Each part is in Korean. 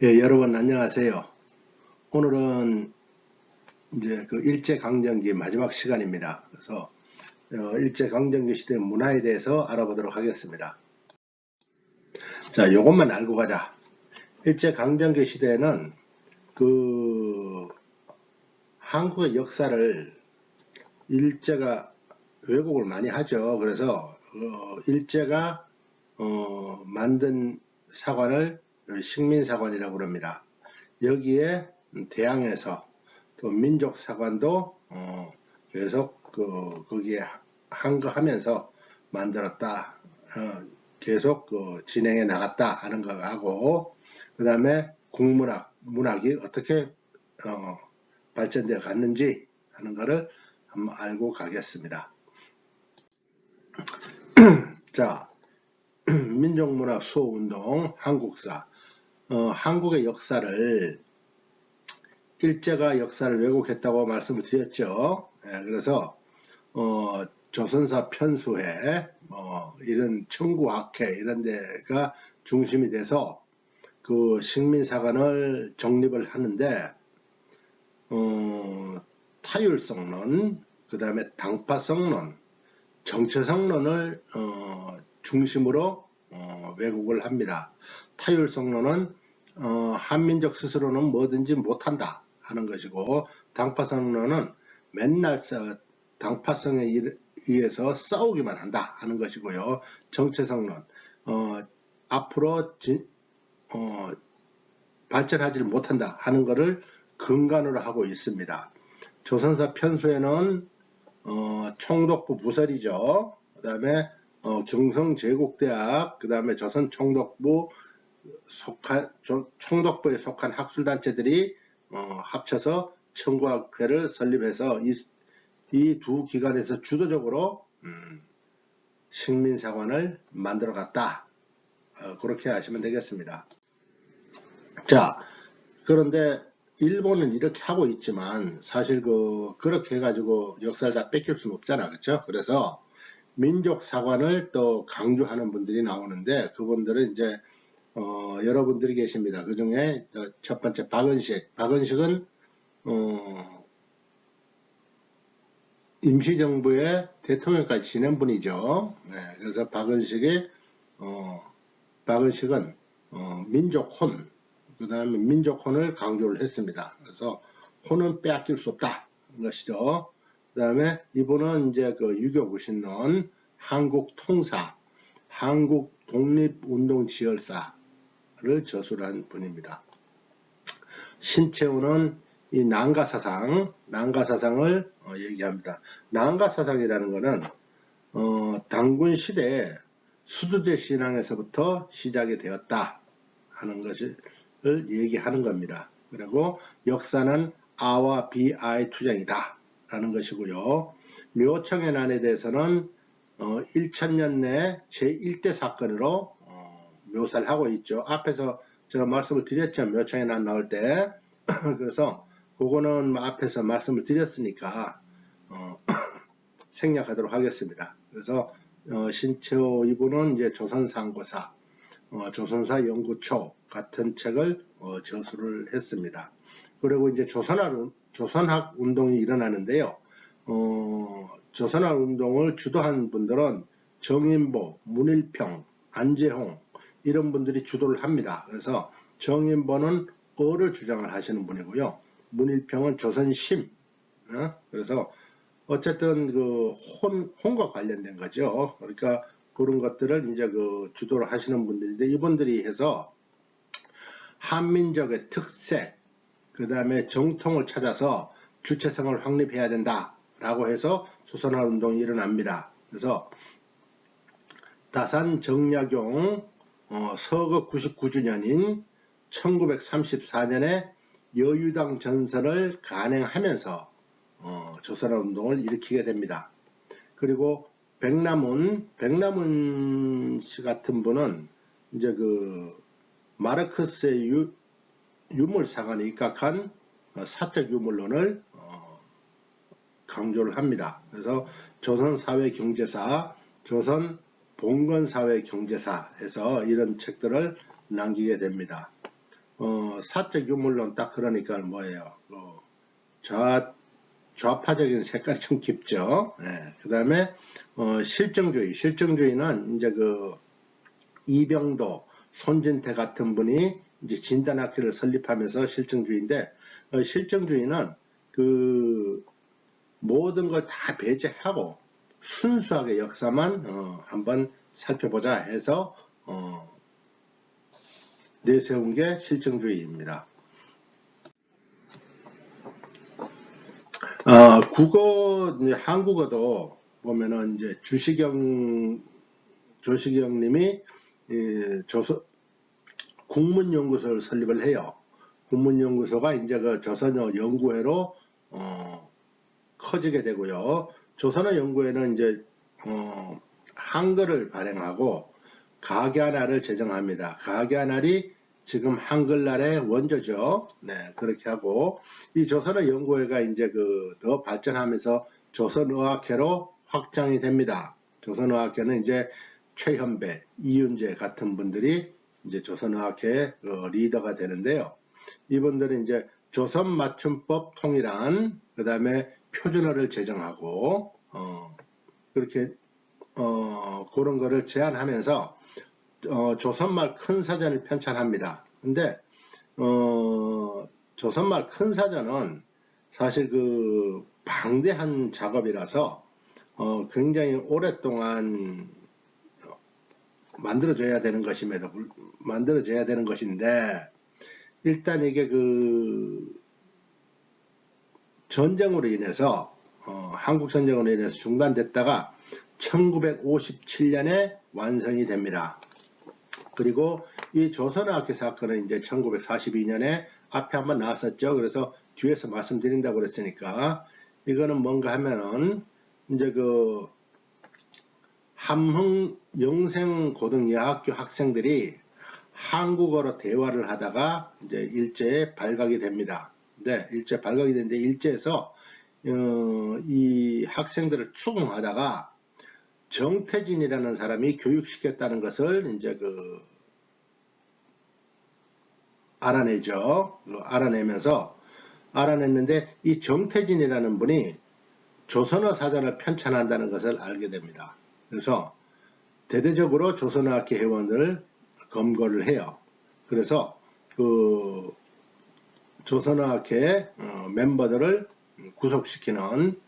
예, 여러분 안녕하세요. 오늘은 이제 그 일제강점기 마지막 시간입니다. 그래서 일제강점기 시대 문화에 대해서 알아보도록 하겠습니다. 자, 요것만 알고 가자. 일제강점기 시대에는 그 한국의 역사를 일제가 왜곡을 많이 하죠. 그래서 일제가 만든 사관을 식민사관이라고 합니다. 여기에 대항해서 또 민족사관도 계속 거기에 항거하면서 만들었다. 계속 진행해 나갔다 하는 거하고, 그 다음에 문학이 어떻게 발전되어 갔는지 하는 것을 한번 알고 가겠습니다. 자, 민족문화 수호운동, 한국사. 한국의 역사를 일제가 역사를 왜곡했다고 말씀을 드렸죠. 그래서 조선사 편수회, 이런 청구학회 이런 데가 중심이 돼서 그 식민사관을 정립을 하는데 타율성론, 그 다음에 당파성론, 정체성론을 중심으로 왜곡을 합니다. 타율성론은 한민족 스스로는 뭐든지 못한다 하는 것이고, 당파성론은 맨날 당파성에 의해서 싸우기만 한다 하는 것이고요. 정체성론, 앞으로 발전하지 못한다 하는 것을 근간으로 하고 있습니다. 조선사 편수에는 총독부 부설이죠. 그 다음에 경성제국대학, 그 다음에 조선총독부 총독부에 속한 학술단체들이 합쳐서 청구학회를 설립해서 이 두 기관에서 주도적으로 식민사관을 만들어 갔다. 그렇게 하시면 되겠습니다. 자, 그런데 일본은 이렇게 하고 있지만 사실 그렇게 해가지고 역사를 다 뺏길 수는 없잖아. 그렇죠? 그래서 민족사관을 또 강조하는 분들이 나오는데, 그분들은 이제 여러분들이 계십니다. 그 중에 첫 번째 박은식은 임시정부의 대통령까지 지낸 분이죠. 네, 그래서 박은식은 민족혼, 그 다음에 민족혼을 강조를 했습니다. 그래서 혼은 빼앗길 수 없다 것이죠. 그 다음에 이분은 이제 그 유교구신론, 한국통사, 한국독립운동지열사를 저술한 분입니다. 신채호는 이 난가사상을 얘기합니다. 난가사상이라는 것은 당군 시대에 수두제 신앙에서부터 시작이 되었다 하는 것을 얘기하는 겁니다. 그리고 역사는 아와 비아의 투쟁이다 라는 것이고요. 묘청의 난에 대해서는 1000년 내 제1대 사건으로 묘사를 하고 있죠. 앞에서 제가 말씀을 드렸죠. 묘청의 난 나올 때. 그래서 그거는 앞에서 말씀을 드렸으니까 생략하도록 하겠습니다. 그래서 신채호 이분은 이제 조선상고사, 조선사 연구초 같은 책을 저술을 했습니다. 그리고 이제 조선학 운동이 일어나는데요. 조선학 운동을 주도한 분들은 정인보, 문일평, 안재홍 이런 분들이 주도를 합니다. 그래서 정인보는 어를 주장을 하시는 분이고요. 문일평은 조선심. 그래서 어쨌든 그 혼과 관련된 거죠. 그러니까 그런 것들을 이제 그 주도를 하시는 분들인데, 이분들이 해서 한민족의 특색, 그 다음에 정통을 찾아서 주체성을 확립해야 된다라고 해서 조선학 운동이 일어납니다. 그래서 다산 정약용 서거 99주년인 1934년에 여유당 전선을 간행하면서 조선학 운동을 일으키게 됩니다. 그리고 백남훈 씨 같은 분은 이제 그 마르크스의 유물사관에 입각한 사적 유물론을 강조를 합니다. 그래서 조선사회경제사, 조선봉건사회경제사에서 이런 책들을 남기게 됩니다. 사적 유물론 딱 그러니까 뭐예요? 좌파적인 색깔이 좀 깊죠. 예, 그 다음에 실정주의. 실정주의는 이제 그 이병도, 손진태 같은 분이 이제 진단학회를 설립하면서 실정주의인데, 실정주의는 그 모든 걸 다 배제하고 순수하게 역사만 한번 살펴보자 해서 내세운 게 실정주의입니다. 한국어도 보면은 이제 조시경님이 국문연구소를 설립을 해요. 국문연구소가 이제 그 조선어 연구회로 커지게 되고요. 조선어 연구회는 이제 한글을 발행하고 가계하나를 제정합니다. 가계하나리 지금 한글날의 원조죠. 네, 그렇게 하고 이 조선어 연구회가 이제 더 발전하면서 조선어학회로 확장이 됩니다. 조선어학회는 이제 최현배, 이윤재 같은 분들이 이제 조선어학회 리더가 되는데요. 이분들은 이제 조선 맞춤법 통일안, 그 다음에 표준어를 제정하고 그렇게 그런 거를 제안하면서 조선말 큰 사전을 편찬합니다. 근데 조선말 큰 사전은 사실 그 방대한 작업이라서 굉장히 오랫동안 만들어져야 되는 것인데 일단 이게 전쟁으로 인해서 한국 전쟁으로 인해서 중단됐다가 1957년에 완성이 됩니다. 그리고 이 조선어학회 사건은 이제 1942년에 앞에 한번 나왔었죠. 그래서 뒤에서 말씀드린다고 그랬으니까 이거는 뭔가 하면은 이제 함흥 영생고등여학교 학생들이 한국어로 대화를 하다가 이제 일제에 발각이 됩니다. 네, 일제 발각이 되는데 일제에서 이 학생들을 추궁하다가 정태진이라는 사람이 교육시켰다는 것을 이제 알아내죠. 알아냈는데 이 정태진이라는 분이 조선어 사전을 편찬한다는 것을 알게 됩니다. 그래서 대대적으로 조선어학회 회원을 검거를 해요. 그래서 조선어학회 멤버들을 구속시키는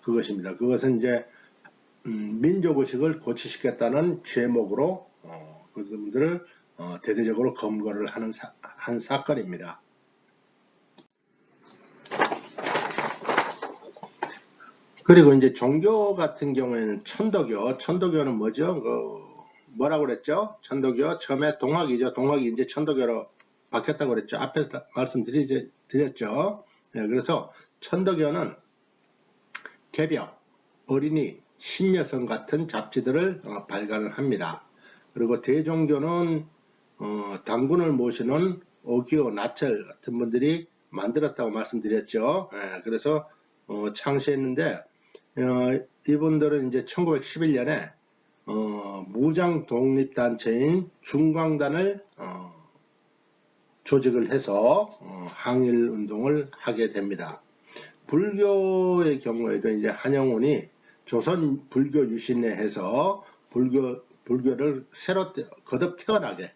그것입니다. 그것은 이제 민족의식을 고취시켰다는 죄목으로 그분들을 대대적으로 검거를 한 사건입니다. 그리고 이제 종교 같은 경우에는 천도교는 뭐죠? 뭐라고 그랬죠? 천도교 처음에 동학이죠. 동학이 이제 천도교로 바뀌었다고 그랬죠. 앞에서 말씀드렸죠. 네, 그래서 천도교는 개벽, 어린이, 신여성 같은 잡지들을 발간을 합니다. 그리고 대종교는 당군을 모시는 오기오, 나철 같은 분들이 만들었다고 말씀드렸죠. 네, 그래서 창시했는데 이분들은 이제 1911년에 무장 독립단체인 중광단을 조직을 해서 항일 운동을 하게 됩니다. 불교의 경우에도 이제 한영훈이 조선 불교 유신에 해서 불교를 새로 거듭 태어나게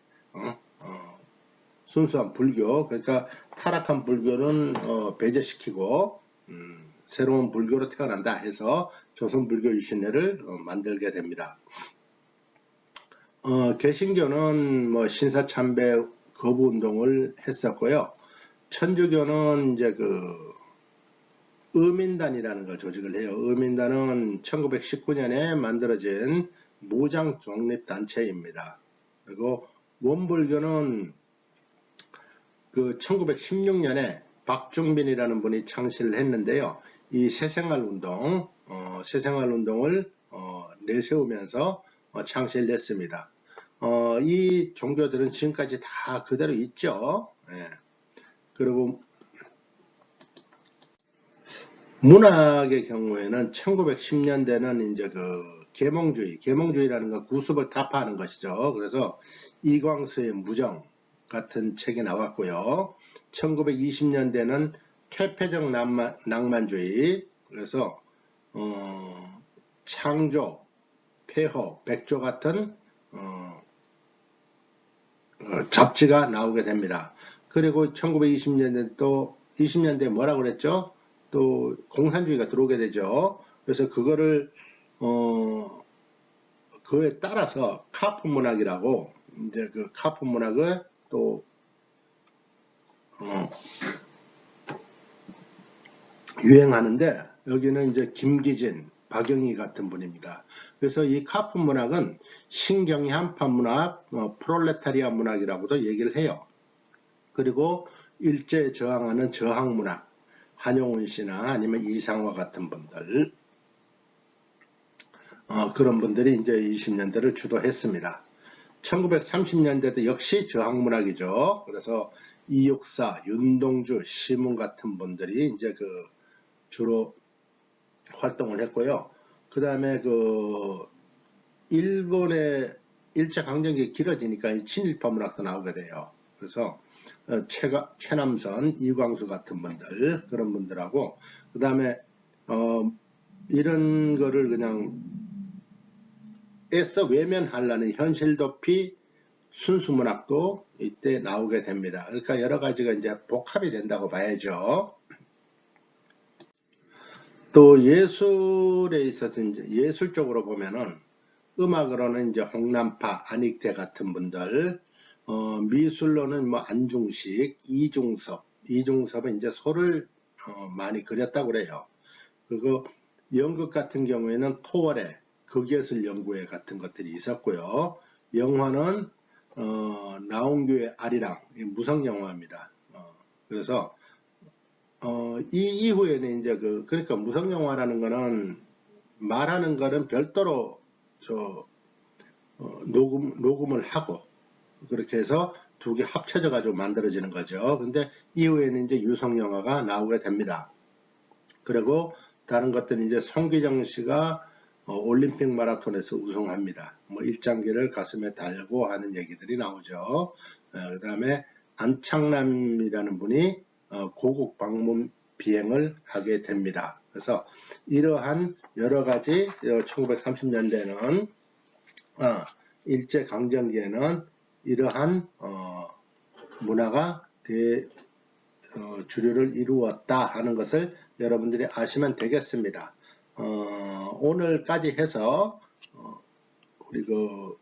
순수한 불교, 그러니까 타락한 불교는 배제시키고 새로운 불교로 태어난다 해서 조선 불교 유신회를 만들게 됩니다. 개신교는 뭐 신사참배 거부 운동을 했었고요. 천주교는 이제 의민단이라는 걸 조직을 해요. 의민단은 1919년에 만들어진 무장 독립단체입니다. 그리고 원불교는 1916년에 박중빈이라는 분이 창시를 했는데요. 이 새생활운동을 내세우면서 창시를 했습니다. 이 종교들은 지금까지 다 그대로 있죠. 예. 그리고 문학의 경우에는 1910년대는 이제 계몽주의라는 건 구습을 타파하는 것이죠. 그래서 이광수의 무정, 같은 책이 나왔고요. 1920년대는 퇴폐적 낭만주의, 그래서 창조, 폐허, 백조 같은 잡지가 나오게 됩니다. 그리고 1920년대 또 20년대에 뭐라고 그랬죠? 또 공산주의가 들어오게 되죠. 그래서 그거를 그에 따라서 카프 문학이라고 이제 그 카프 문학을 또 유행하는데 여기는 이제 김기진, 박영희 같은 분입니다. 그래서 이 카프 문학은 신경향파 문학, 프롤레타리아 문학이라고도 얘기를 해요. 그리고 일제에 저항하는 저항문학, 한용운 씨나 아니면 이상화 같은 분들, 그런 분들이 이제 20년대를 주도했습니다. 1930년대도 역시 저항문학이죠. 그래서 이육사, 윤동주, 시문 같은 분들이 이제 그 주로 활동을 했고요. 그 다음에 그 일본의 일제강점기 길어지니까 친일파 문학도 나오게 돼요. 그래서 최남선, 이광수 같은 분들, 그런 분들하고, 그 다음에 이런 거를 그냥 애써 외면하려는 현실도피 순수문학도 이때 나오게 됩니다. 그러니까 여러 가지가 이제 복합이 된다고 봐야죠. 또 예술에 있어서 이제 예술 쪽으로 보면은 음악으로는 이제 홍남파, 안익태 같은 분들, 미술로는 뭐 안중식, 이중섭은 이제 소를 많이 그렸다고 그래요. 그리고 연극 같은 경우에는 토월의 극예술연구회 같은 것들이 있었고요. 영화는 나온규의 아리랑, 무성 영화입니다. 그래서 이 이후에는 이제 그러니까 무성 영화라는 거는 말하는 거는 별도로 녹음을 하고 그렇게 해서 두 개 합쳐져 가지고 만들어지는 거죠. 근데 이후에는 이제 유성 영화가 나오게 됩니다. 그리고 다른 것들은 이제 송기정 씨가 올림픽 마라톤에서 우승합니다. 뭐 일장기를 가슴에 달고 하는 얘기들이 나오죠. 그 다음에 안창남이라는 분이 고국 방문 비행을 하게 됩니다. 그래서 이러한 여러 가지 1930년대는 일제강점기에는 이러한 문화가 주류를 이루었다 하는 것을 여러분들이 아시면 되겠습니다. 오늘까지 해서 우리 그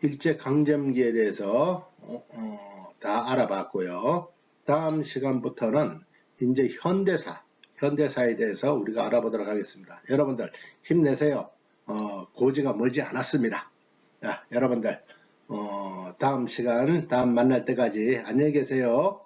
일제강점기에 대해서 다 알아봤고요. 다음 시간부터는 이제 현대사에 대해서 우리가 알아보도록 하겠습니다. 여러분들 힘내세요. 고지가 멀지 않았습니다. 자, 여러분들 다음 시간 다음 만날 때까지 안녕히 계세요.